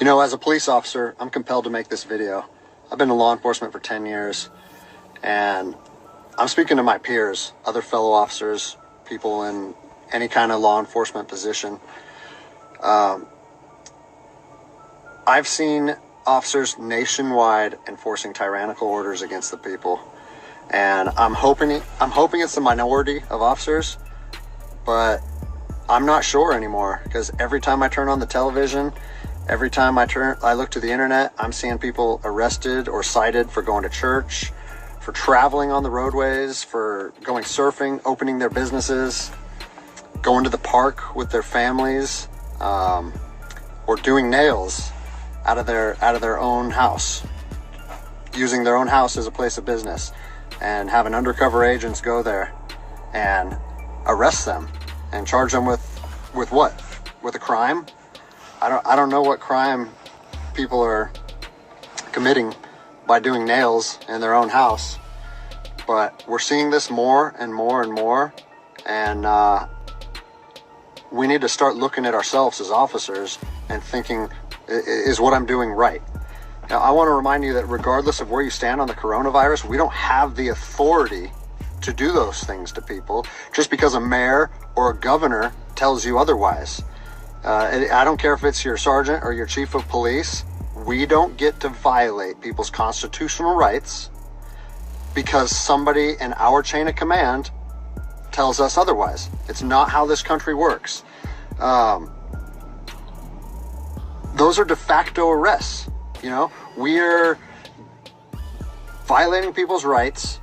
You know, as a police officer, I'm compelled to make this video. I've been in law enforcement for 10 years, and I'm speaking to my peers, other fellow officers, people in any kind of law enforcement position. I've seen officers nationwide enforcing tyrannical orders against the people, and I'm hoping it's the minority of officers, but I'm not sure anymore, because every time I turn on the television, every time I look to the internet, I'm seeing people arrested or cited for going to church, for traveling on the roadways, for going surfing, opening their businesses, going to the park with their families, or doing nails out of their own house, using their own house as a place of business, and having undercover agents go there and arrest them and charge them with what? With a crime? I don't know what crime people are committing by doing nails in their own house, but we're seeing this more and more and more, and we need to start looking at ourselves as officers and thinking, is what I'm doing right? Now, I want to remind you that regardless of where you stand on the coronavirus, we don't have the authority to do those things to people just because a mayor or a governor tells you otherwise. I don't care if it's your sergeant or your chief of police. We don't get to violate people's constitutional rights because somebody in our chain of command tells us otherwise. It's not how this country works. Those are de facto arrests. You know, we're violating people's rights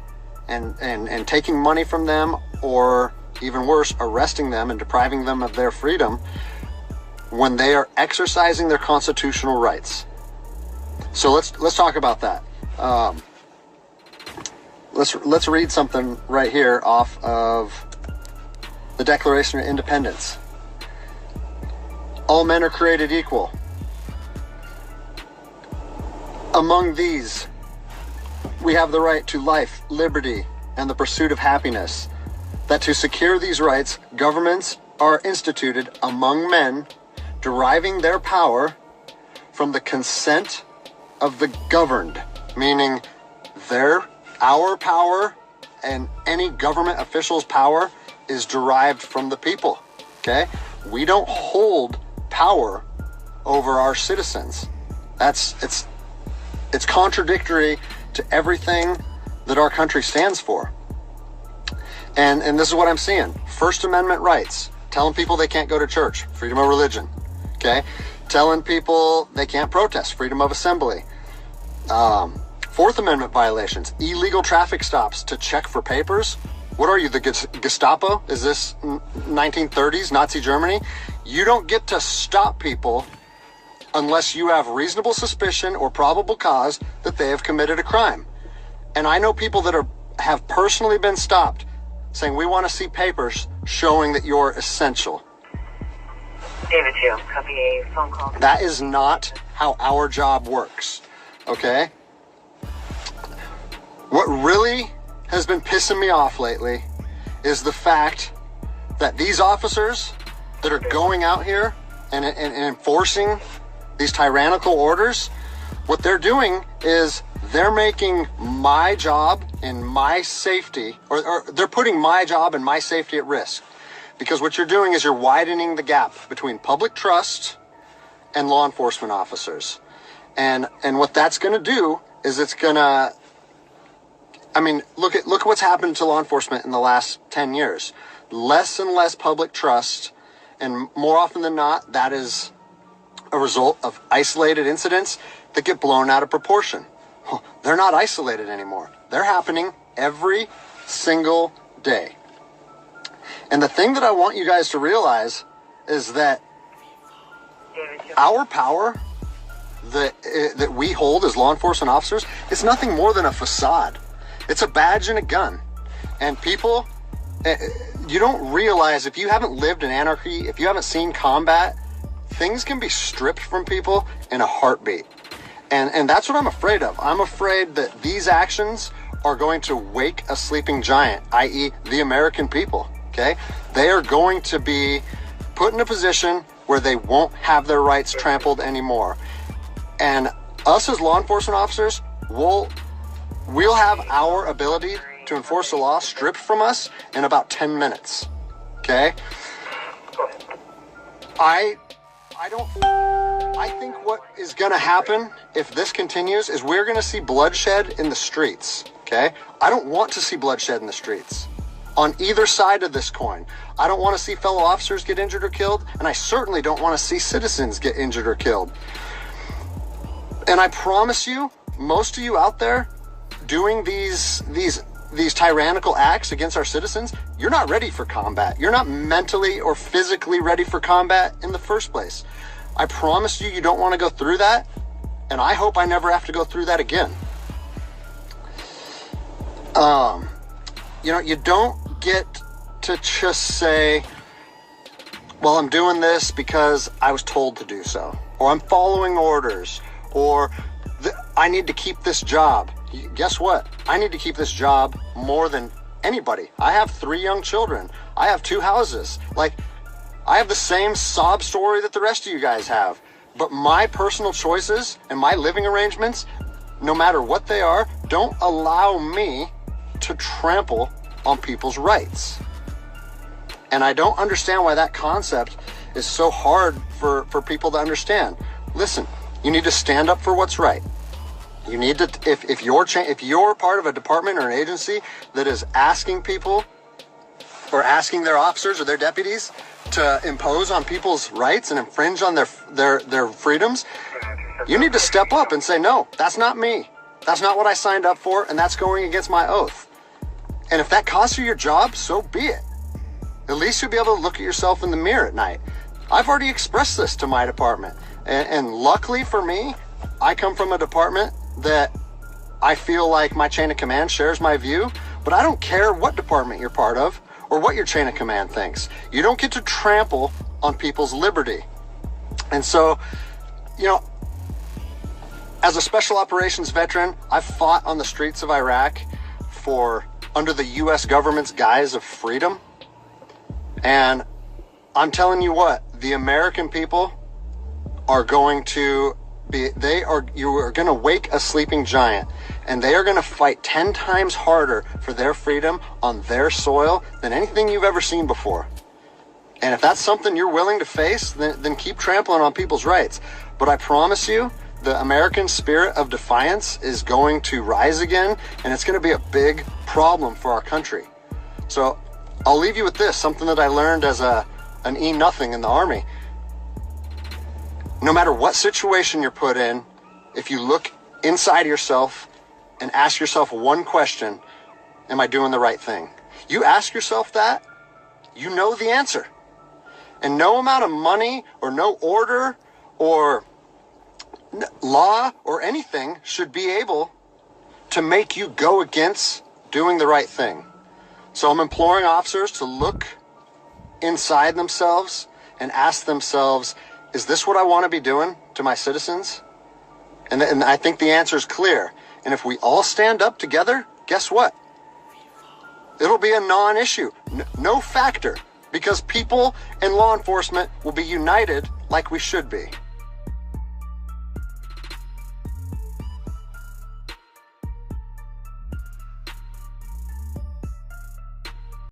and taking money from them, or even worse, arresting them and depriving them of their freedom when they are exercising their constitutional rights. So let's talk about that. Let's read something right here off of the Declaration of Independence. All men are created equal. Among these, we have the right to life, liberty, and the pursuit of happiness. That to secure these rights, governments are instituted among men, deriving their power from the consent of the governed, meaning our power and any government official's power is derived from the people. Okay? We don't hold power over our citizens. It's contradictory to everything that our country stands for. And this is what I'm seeing. First Amendment rights, telling people they can't go to church, freedom of religion. Okay? Telling people they can't protest, freedom of assembly. Fourth Amendment violations, illegal traffic stops to check for papers. What are you, the Gestapo? Is this 1930s Nazi Germany? You don't get to stop people unless you have reasonable suspicion or probable cause that they have committed a crime. And I know people that have personally been stopped saying, we want to see papers showing that you're essential. David 2, copy a phone call. That is not how our job works, okay? What really has been pissing me off lately is the fact that these officers that are going out here and enforcing these tyrannical orders, what they're doing is they're making my job and my safety, or they're putting my job and my safety at risk. Because what you're doing is you're widening the gap between public trust and law enforcement officers. And what that's going to do is it's going to, I mean, look at what's happened to law enforcement in the last 10 years. Less and less public trust, and more often than not, that is a result of isolated incidents that get blown out of proportion. Well, they're not isolated anymore. They're happening every single day. And the thing that I want you guys to realize is that our power that we hold as law enforcement officers is nothing more than a facade. It's a badge and a gun. And people, you don't realize, if you haven't lived in anarchy, if you haven't seen combat, things can be stripped from people in a heartbeat. And that's what I'm afraid of. I'm afraid that these actions are going to wake a sleeping giant, i.e. the American people, okay? They are going to be put in a position where they won't have their rights trampled anymore. And us as law enforcement officers, we'll have our ability to enforce the law stripped from us in about 10 minutes. Okay? I think what is going to happen if this continues is we're going to see bloodshed in the streets. Okay? I don't want to see bloodshed in the streets on either side of this coin. I don't want to see fellow officers get injured or killed, and I certainly don't want to see citizens get injured or killed. And I promise you, most of you out there doing these tyrannical acts against our citizens, you're not ready for combat. You're not mentally or physically ready for combat in the first place. I promise you, you don't want to go through that, and I hope I never have to go through that again. You don't get to just say, well, I'm doing this because I was told to do so, or I'm following orders, or I need to keep this job. Guess what? I need to keep this job more than anybody. I have 3 young children. I have 2 houses. Like, I have the same sob story that the rest of you guys have. But my personal choices and my living arrangements, no matter what they are, don't allow me to trample on people's rights. And I don't understand why that concept is so hard for people to understand. Listen, you need to stand up for what's right. You need to, if you're part of a department or an agency that is asking people or asking their officers or their deputies to impose on people's rights and infringe on their freedoms, you need to step up and say, no, that's not me. That's not what I signed up for, and that's going against my oath. And if that costs you your job, so be it. At least you'll be able to look at yourself in the mirror at night. I've already expressed this to my department. And luckily for me, I come from a department that I feel like my chain of command shares my view, but I don't care what department you're part of or what your chain of command thinks. You don't get to trample on people's liberty. And so, as a special operations veteran, I've fought on the streets of Iraq under the U.S. government's guise of freedom. And I'm telling you what, the American people are going to you are going to wake a sleeping giant, and they are going to fight 10 times harder for their freedom on their soil than anything you've ever seen before. And if that's something you're willing to face, then keep trampling on people's rights. But I promise you, the American spirit of defiance is going to rise again, and it's going to be a big problem for our country. So I'll leave you with this, something that I learned as an E-nothing in the Army. No matter what situation you're put in, if you look inside yourself and ask yourself one question, am I doing the right thing? You ask yourself that, you know the answer. And no amount of money or no order or law or anything should be able to make you go against doing the right thing. So I'm imploring officers to look inside themselves and ask themselves, is this what I want to be doing to my citizens? And I think the answer is clear. And if we all stand up together, guess what? It'll be a non-issue, no factor, because people and law enforcement will be united like we should be.